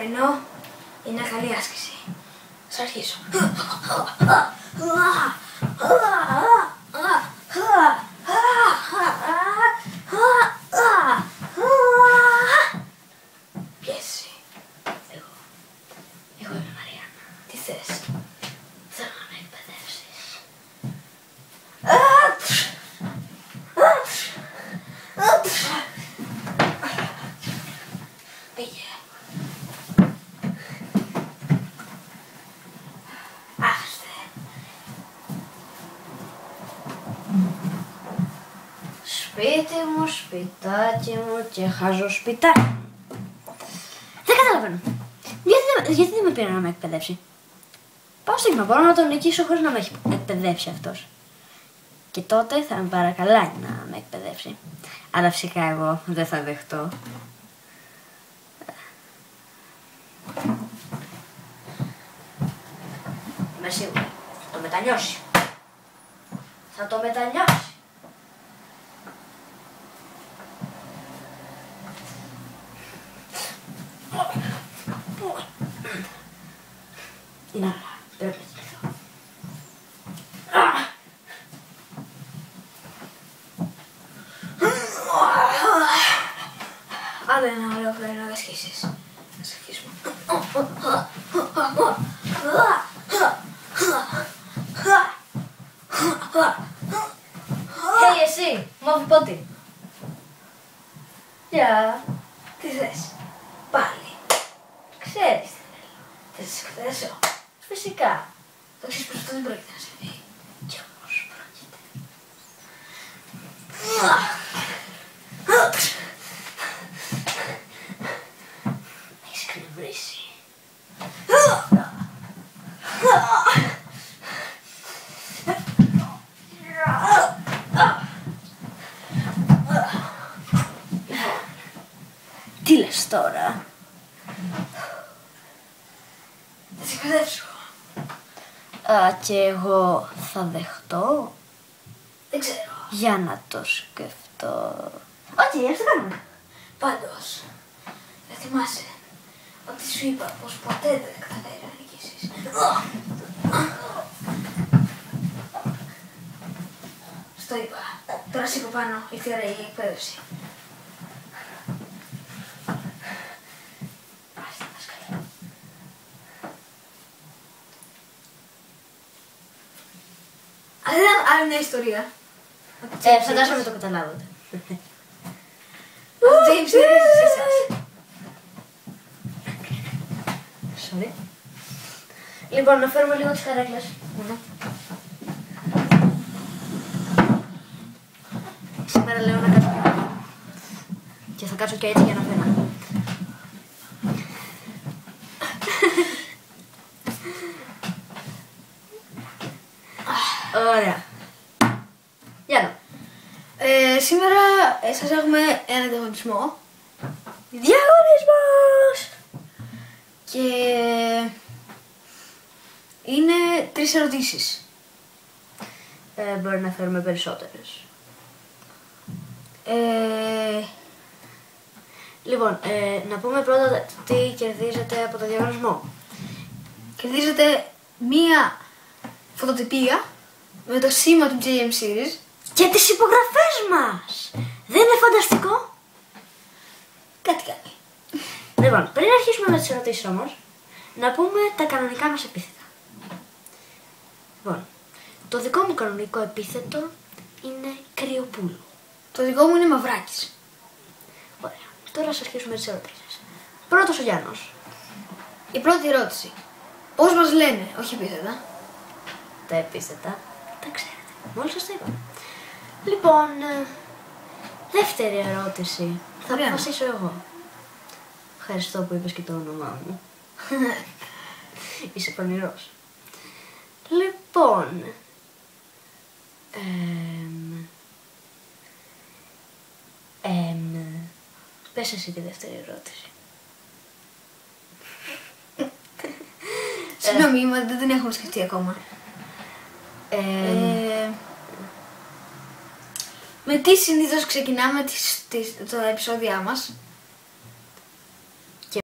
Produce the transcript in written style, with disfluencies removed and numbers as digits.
σημερινό είναι καλή άσκηση. Ας αρχίσω. Πιέσει. Εγώ είμαι Μαριάννα. Τι θες? Θέλω να με εκπαιδεύσεις. Πήγε. Άστε. Σπίτι μου, σπιτάκι μου και χάζω σπιτάκι μου. Δεν καταλαβαίνω. Γιατί δεν με πήρε να με εκπαιδεύσει? Πάω στιγμή, μπορώ να τον νικήσω χωρίς να με έχει εκπαιδεύσει αυτός. Και τότε θα με παρακαλάει να με εκπαιδεύσει. Αλλά φυσικά εγώ δεν θα δεχτώ. Είμαι σίγουρη. Θα το μετανιώσει. Θα το μετανιώσει. Είναι ώρα. Πρέπει να κοιτήσω. Άλλο ένα ωραίο φρένο να δασκήσεις. Ας αρχίσουμε. Hey εσύ, μαύρη πότη. Γεια. Τι θες? Πάλι. Ξέρεις τι θέλω. Θες να σε εκπαιδεύσω? Φυσικά. Το ξέρεις πως αυτό δεν πρόκειται να συμβεί. Κι όμως πρόκειται. Έχεις εκνευρίσει. Τι λες τώρα? Θα σε εκπαιδεύσω. Και εγώ θα δεχτώ? Δεν ξέρω. Για να το σκεφτώ. Όχι, ας το κάνουμε. Πάντως, θα θυμάσαι ότι σου είπα πως ποτέ δεν θα καταφέρει να νικήσεις. Στο είπα. Τώρα σήκω πάνω, ήρθε η ώρα η εκπαίδευση. Αν δεν ήταν άλλη μια ιστορία. Φαντάζομαι το καταλάβατε. Ο James είναι εσάς. Sorry. Λοιπόν, να φέρουμε λίγο τις καρέκλες. Σήμερα λέω να κάτσω πιο. Και θα κάτσω και έτσι για να φέρω. Ωραία. Γιάννα. Σήμερα σας έχουμε ένα διαγωνισμό. Διαγωνισμός! Και είναι 3 ερωτήσεις. Μπορεί να φέρουμε περισσότερες. Λοιπόν, να πούμε πρώτα τι κερδίζετε από το διαγωνισμό. Κερδίζετε μία φωτοτυπία με το σήμα του JM Series και τις υπογραφές μας! Δεν είναι φανταστικό? Κάτι κάνει. Λοιπόν, πριν αρχίσουμε με τις ερωτήσεις όμως, να πούμε τα κανονικά μας επίθετα. Λοιπόν, το δικό μου κανονικό επίθετο είναι Κρυοπούλου. Το δικό μου είναι Μαυράκης. Ωραία. Τώρα ας αρχίσουμε τις ερωτήσεις. Πρώτος ο Γιάννος. Η πρώτη ερώτηση. Πώς μας λένε, όχι επίθετα? Τα επίθετα τα ξέρετε. Μόλις σας τα είπα. Λοιπόν, δεύτερη ερώτηση. Θα αποφασίσω εγώ. Ευχαριστώ που είπες και το όνομά μου. Είσαι πονηρός. Λοιπόν, πες εσύ τη δεύτερη ερώτηση. Συγγνώμη, δεν την έχουμε σκεφτεί ακόμα. Με τι συνήθως ξεκινάμε τα επεισόδια μας?